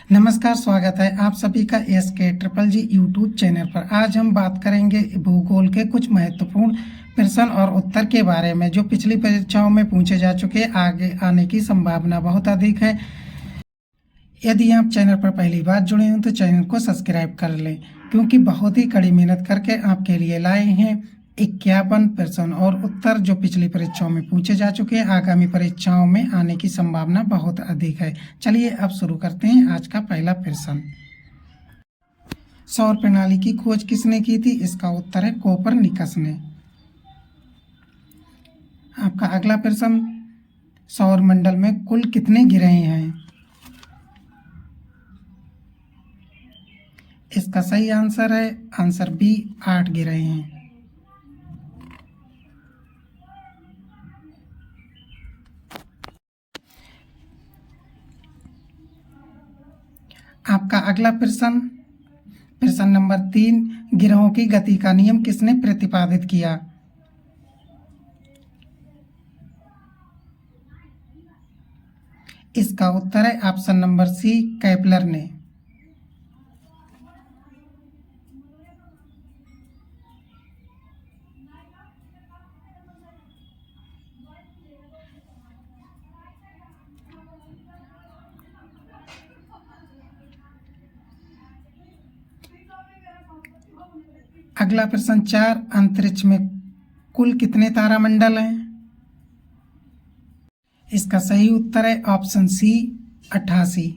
नमस्कार, स्वागत है आप सभी का एस के ट्रिपल जी यूट्यूब चैनल पर। आज हम बात करेंगे भूगोल के कुछ महत्वपूर्ण प्रश्न और उत्तर के बारे में जो पिछली परीक्षाओं में पूछे जा चुके। आगे आने की संभावना बहुत अधिक है। यदि आप चैनल पर पहली बार जुड़े हैं तो चैनल को सब्सक्राइब कर लें, क्योंकि बहुत ही कड़ी मेहनत करके आपके लिए लाए हैं 51 प्रश्न और उत्तर जो पिछली परीक्षाओं में पूछे जा चुके हैं। आगामी परीक्षाओं में आने की संभावना बहुत अधिक है। चलिए अब शुरू करते हैं आज का पहला प्रश्न। सौर प्रणाली की खोज किसने की थी? इसका उत्तर है कोपरनिकस ने। आपका अगला प्रश्न, सौर मंडल में कुल कितने ग्रह हैं? इसका सही आंसर है आंसर बी, 8 ग्रह हैं। आपका अगला प्रश्न, प्रश्न नंबर 3, ग्रहों की गति का नियम किसने प्रतिपादित किया? इसका उत्तर है ऑप्शन नंबर सी, केपलर ने। अगला प्रश्न 4, अंतरिक्ष में कुल कितने तारामंडल हैं? इसका सही उत्तर है ऑप्शन सी, 88।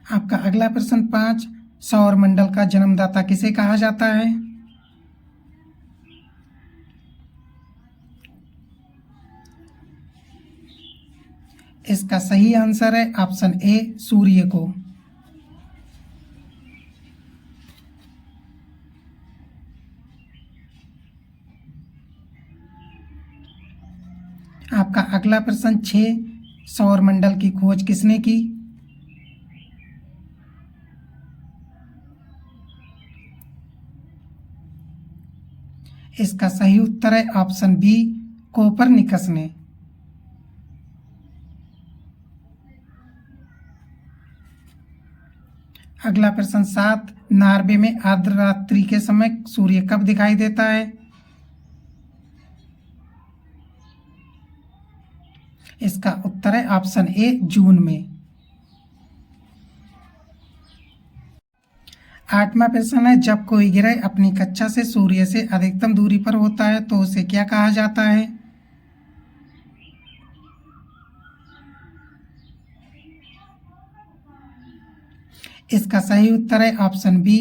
आपका अगला प्रश्न 5, सौर मंडल का जन्मदाता किसे कहा जाता है? इसका सही आंसर है ऑप्शन ए, सूर्य को। आपका अगला प्रश्न 6, सौर मंडल की खोज किसने की? इसका सही उत्तर है ऑप्शन बी, कोपरनिकस ने। अगला प्रश्न 7, नॉर्वे में अर्धरात्रि के समय सूर्य कब दिखाई देता है? इसका उत्तर है ऑप्शन ए, जून में। 8वां प्रश्न है, जब कोई ग्रह अपनी कक्षा से सूर्य से अधिकतम दूरी पर होता है तो उसे क्या कहा जाता है? इसका सही उत्तर है ऑप्शन बी,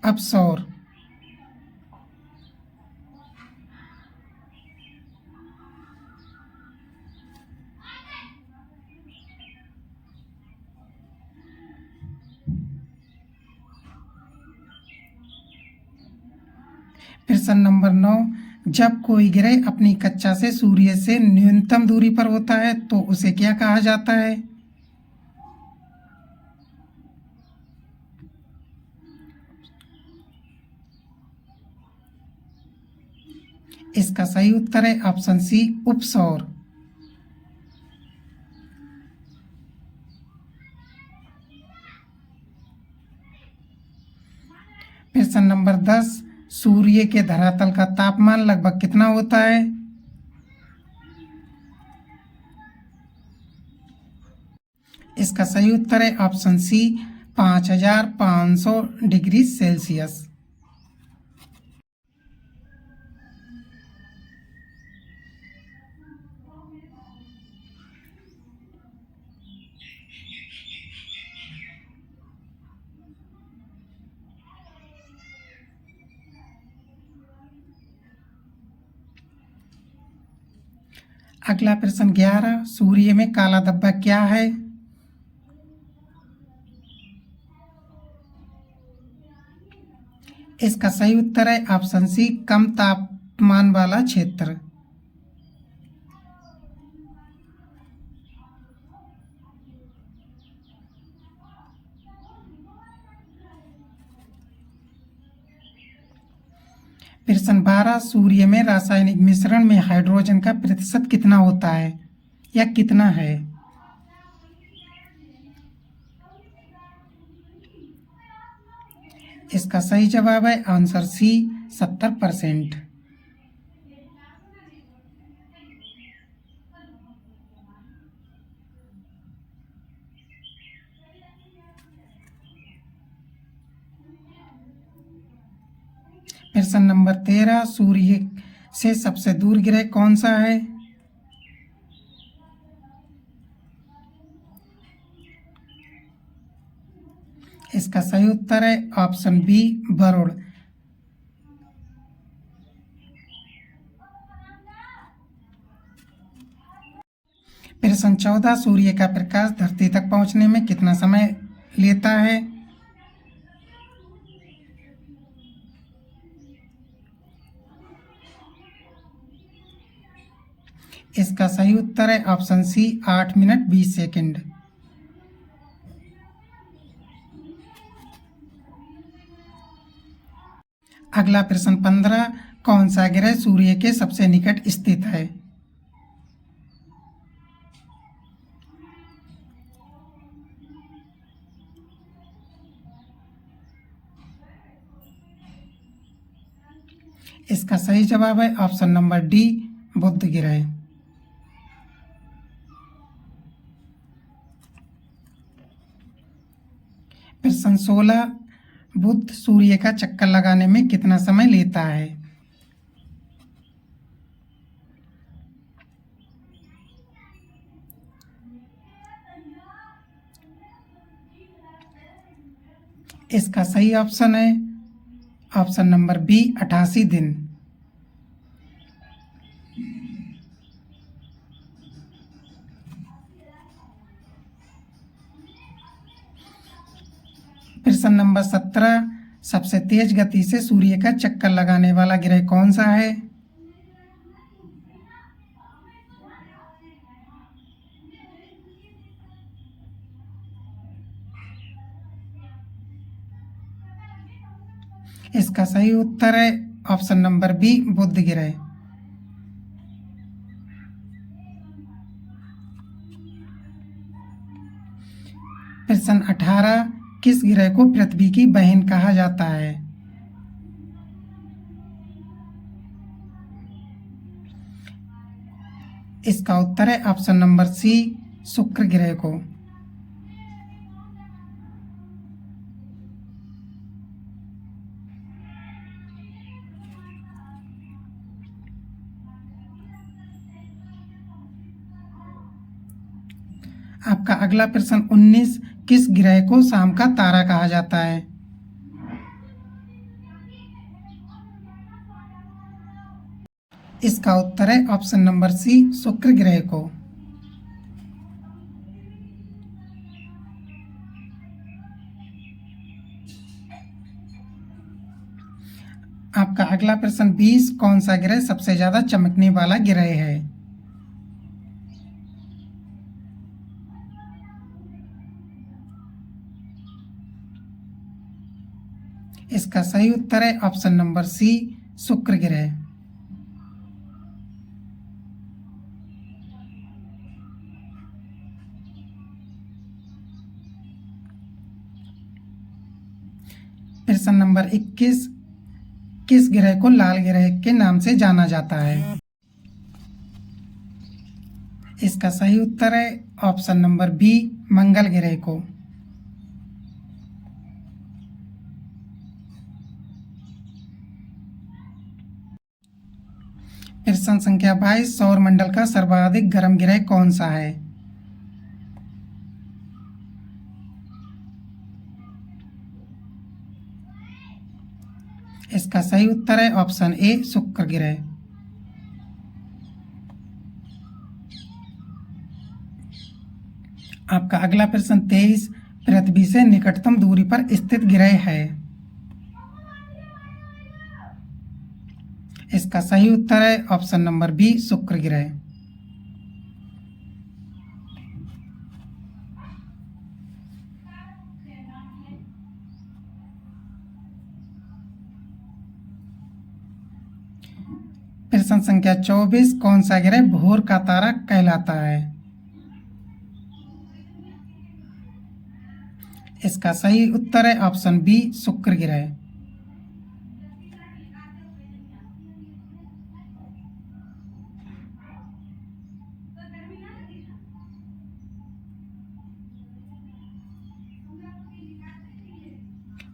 अपसौर। प्रश्न नंबर 9, जब कोई ग्रह अपनी कक्षा से सूर्य से न्यूनतम दूरी पर होता है तो उसे क्या कहा जाता है? इसका सही उत्तर है ऑप्शन सी, उपसौर। प्रश्न नंबर 10, सूर्य के धरातल का तापमान लगभग कितना होता है? इसका सही उत्तर है ऑप्शन सी, 5500 डिग्री सेल्सियस। अगला प्रश्न 11, सूर्य में काला धब्बा क्या है? इसका सही उत्तर है ऑप्शन सी, कम तापमान वाला क्षेत्र। प्रश्न 12 सूर्य में रासायनिक मिश्रण में हाइड्रोजन का प्रतिशत कितना होता है या कितना है? इसका सही जवाब है आंसर सी 70%। प्रश्न नंबर 13 सूर्य से सबसे दूर ग्रह कौन सा है? इसका सही उत्तर है ऑप्शन बी वरुण। प्रश्न 14 सूर्य का प्रकाश धरती तक पहुंचने में कितना समय लेता है? इसका सही उत्तर है ऑप्शन सी 8 मिनट 20 सेकंड। अगला प्रश्न 15 कौन सा ग्रह सूर्य के सबसे निकट स्थित है? इसका सही जवाब है ऑप्शन नंबर डी बुध ग्रह। प्रश्न 16 बुध सूर्य का चक्कर लगाने में कितना समय लेता है? इसका सही ऑप्शन है ऑप्शन नंबर बी 88 दिन। प्रश्न नंबर 17 सबसे तेज गति से सूर्य का चक्कर लगाने वाला ग्रह कौन सा है? इसका सही उत्तर है ऑप्शन नंबर बी बुध ग्रह। प्रश्न 18 किस ग्रह को पृथ्वी की बहन कहा जाता है? इसका उत्तर है ऑप्शन नंबर सी शुक्र ग्रह को। आपका अगला प्रश्न 19 किस ग्रह को शाम का तारा कहा जाता है? इसका उत्तर है ऑप्शन नंबर सी शुक्र ग्रह को। आपका अगला प्रश्न 20 कौन सा ग्रह सबसे ज्यादा चमकने वाला ग्रह है? इसका सही उत्तर है ऑप्शन नंबर सी शुक्र ग्रह। प्रश्न नंबर 21 किस ग्रह को लाल ग्रह के नाम से जाना जाता है? इसका सही उत्तर है ऑप्शन नंबर बी मंगल ग्रह को। प्रश्न संख्या 22 सौर मंडल का सर्वाधिक गर्म ग्रह कौन सा है? इसका सही उत्तर है ऑप्शन ए शुक्र ग्रह। आपका अगला प्रश्न 23 पृथ्वी से निकटतम दूरी पर स्थित ग्रह है? इसका सही उत्तर है ऑप्शन नंबर बी शुक्र ग्रह। प्रश्न संख्या 24, कौन सा ग्रह भोर का तारा कहलाता है? इसका सही उत्तर है ऑप्शन बी, शुक्र ग्रह।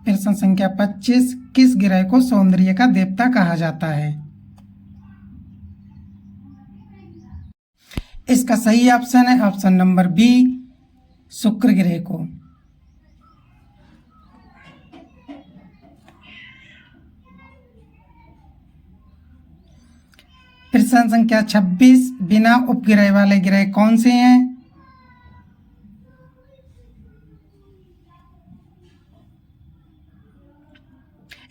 प्रश्न संख्या 25, किस ग्रह को सौंदर्य का देवता कहा जाता है? इसका सही ऑप्शन है ऑप्शन नंबर बी, शुक्र ग्रह को। प्रश्न संख्या 26, बिना उपग्रह वाले ग्रह कौन से हैं?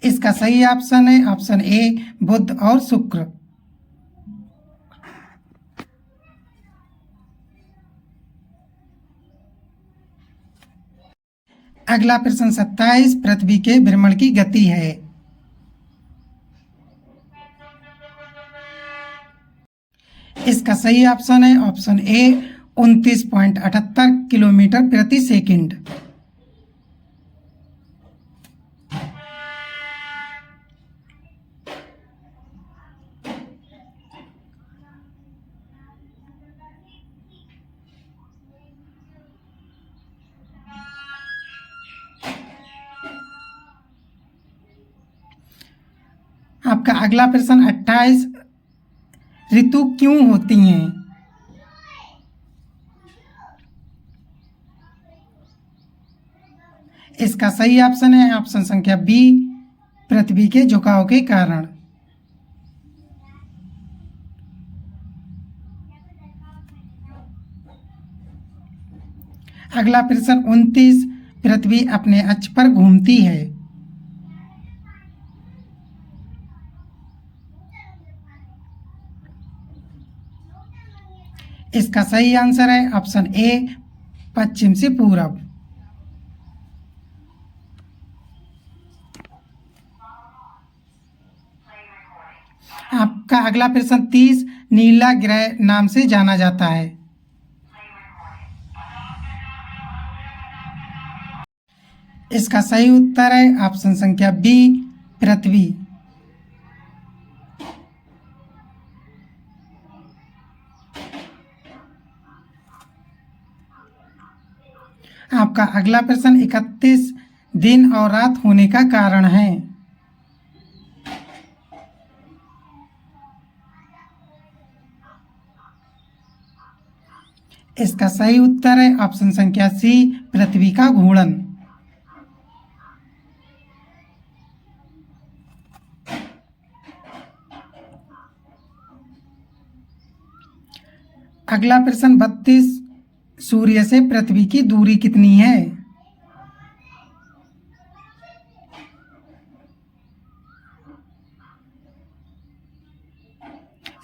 इसका सही ऑप्शन है ऑप्शन ए, बुध और शुक्र। अगला प्रश्न 27, पृथ्वी के भ्रमण की गति है। इसका सही ऑप्शन है ऑप्शन ए, 29.78 किलोमीटर प्रति सेकंड। आपका अगला प्रश्न 28, ऋतु क्यों होती हैं? इसका सही ऑप्शन है ऑप्शन संख्या बी, पृथ्वी के झुकाव के कारण। अगला प्रश्न 29, पृथ्वी अपने अक्ष पर घूमती है। इसका सही आंसर है ऑप्शन ए, पश्चिम से पूरब। आपका अगला प्रश्न 30, नीला ग्रह नाम से जाना जाता है। इसका सही उत्तर है ऑप्शन संख्या बी, पृथ्वी। आपका अगला प्रश्न 31, दिन और रात होने का कारण है। इसका सही उत्तर है ऑप्शन संख्या सी, पृथ्वी का घूर्णन। अगला प्रश्न 32, सूर्य से पृथ्वी की दूरी कितनी है?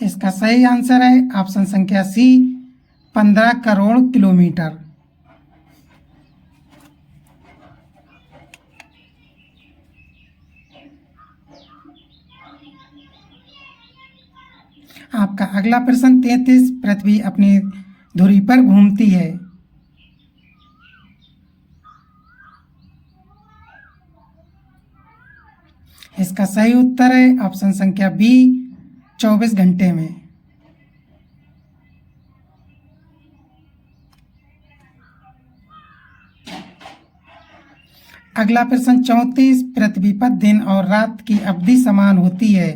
इसका सही आंसर है ऑप्शन संख्या सी, 15 करोड़ किलोमीटर। आपका अगला प्रश्न 33, पृथ्वी अपनी धुरी पर घूमती है। इसका सही उत्तर है ऑप्शन संख्या बी, 24 घंटे में। अगला प्रश्न 34, पृथ्वी पर दिन और रात की अवधि समान होती है।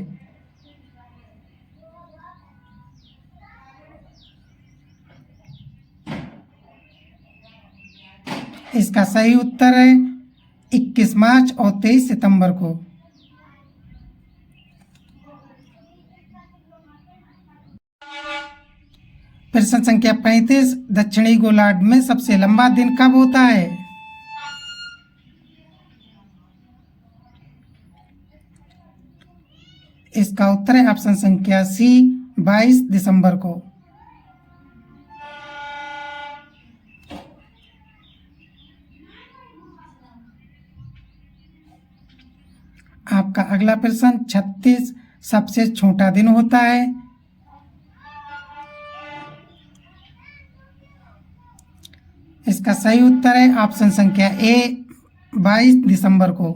इसका सही उत्तर है 21 मार्च और 23 सितंबर को। प्रश्न संख्या 35, दक्षिणी गोलार्ध में सबसे लंबा दिन कब होता है? इसका उत्तर है ऑप्शन संख्या सी, 22 दिसंबर को। आपका अगला प्रश्न 36, सबसे छोटा दिन होता है? इसका सही उत्तर है ऑप्शन संख्या ए 22 दिसंबर को।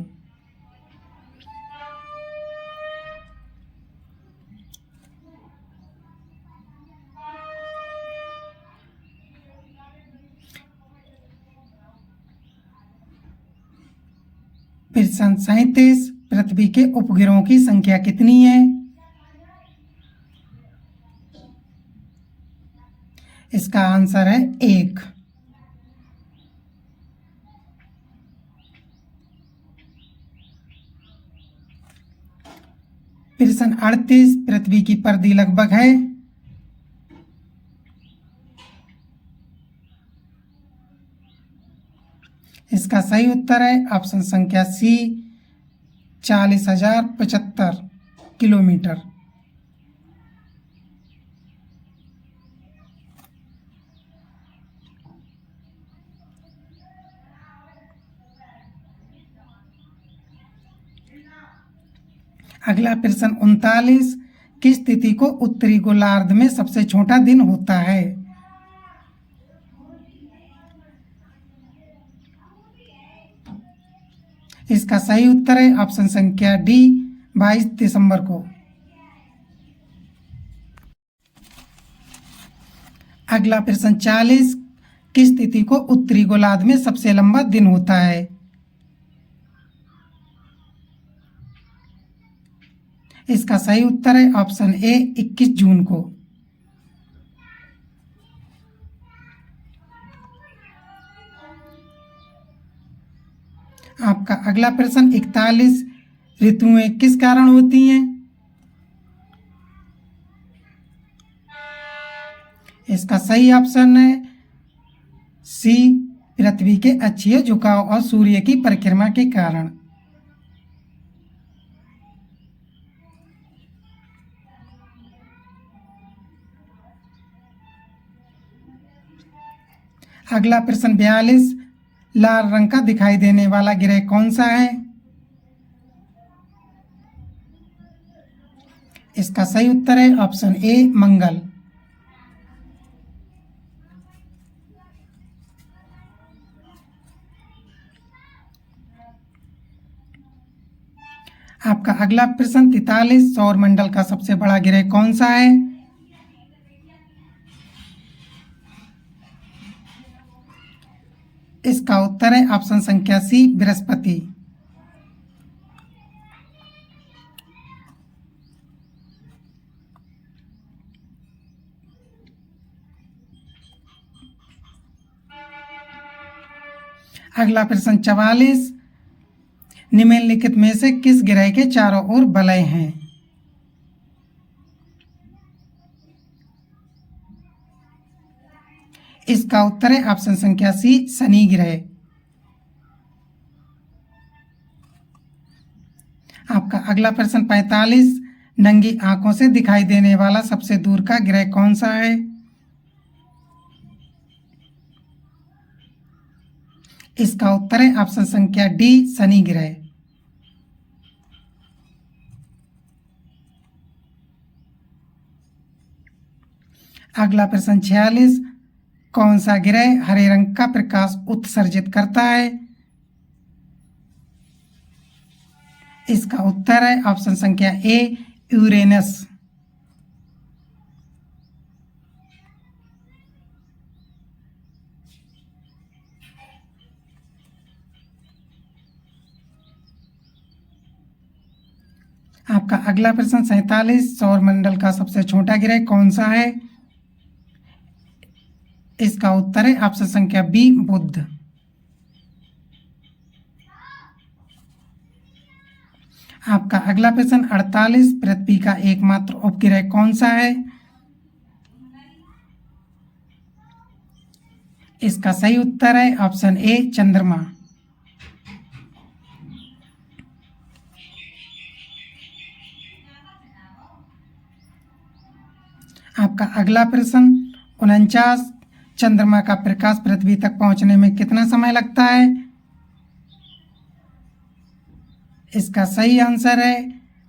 प्रश्न 37, पृथ्वी के उपग्रहों की संख्या कितनी है? इसका आंसर है 1। प्रश्न 38, पृथ्वी की परिधि लगभग है? इसका सही उत्तर है ऑप्शन संख्या सी 40,075 किलोमीटर। अगला प्रश्न 39, किस तिथि को उत्तरी गोलार्ध में सबसे छोटा दिन होता है? इसका सही उत्तर है ऑप्शन संख्या डी 22 दिसंबर को। अगला प्रश्न 40, किस तिथि को उत्तरी गोलार्ध में सबसे लंबा दिन होता है? इसका सही उत्तर है ऑप्शन ए 21 जून को। आपका अगला प्रश्न 41, ऋतुएं किस कारण होती हैं? इसका सही ऑप्शन है सी पृथ्वी के अक्षीय झुकाव और सूर्य की परिक्रमा के कारण। अगला प्रश्न 42, लाल रंग का दिखाई देने वाला ग्रह कौन सा है? इसका सही उत्तर है ऑप्शन ए मंगल। आपका अगला प्रश्न 43, सौरमंडल का सबसे बड़ा ग्रह कौन सा है? इसका उत्तर है ऑप्शन संख्या सी बृहस्पति। अगला प्रश्न 44, निम्नलिखित में से किस ग्रह के चारों ओर वलय हैं? इसका उत्तर है ऑप्शन संख्या सी शनि ग्रह। आपका अगला प्रश्न 45, नंगी आंखों से दिखाई देने वाला सबसे दूर का ग्रह कौन सा है? इसका उत्तर है ऑप्शन संख्या डी शनि ग्रह। अगला प्रश्न 46, कौन सा ग्रह हरे रंग का प्रकाश उत्सर्जित करता है? इसका उत्तर है ऑप्शन संख्या ए यूरेनस। आपका अगला प्रश्न 47, सौरमंडल का सबसे छोटा ग्रह कौन सा है? इसका उत्तर है ऑप्शन संख्या बी बुध। आपका अगला प्रश्न 48, पृथ्वी का एकमात्र उपग्रह कौन सा है? इसका सही उत्तर है ऑप्शन ए चंद्रमा। आपका अगला प्रश्न 49, चंद्रमा का प्रकाश पृथ्वी तक पहुंचने में कितना समय लगता है? इसका सही आंसर है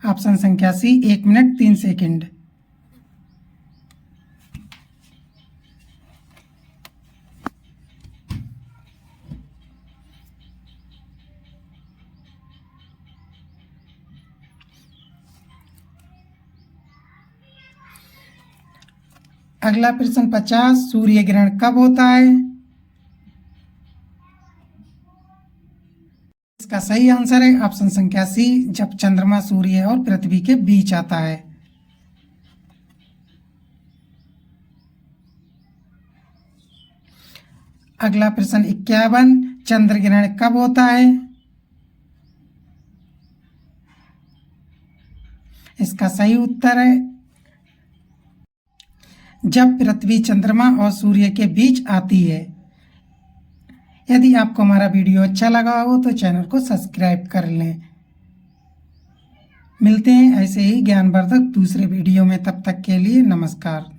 ऑप्शन संख्या सी 1 मिनट 3 सेकंड। अगला प्रश्न 50, सूर्य ग्रहण कब होता है? इसका सही आंसर है ऑप्शन संख्या सी, जब चंद्रमा सूर्य और पृथ्वी के बीच आता है। अगला प्रश्न 51, चंद्र ग्रहण कब होता है? इसका सही उत्तर है जब पृथ्वी चंद्रमा और सूर्य के बीच आती है। यदि आपको हमारा वीडियो अच्छा लगा हो तो चैनल को सब्सक्राइब कर लें। मिलते हैं ऐसे ही ज्ञानवर्धक दूसरे वीडियो में, तब तक के लिए नमस्कार।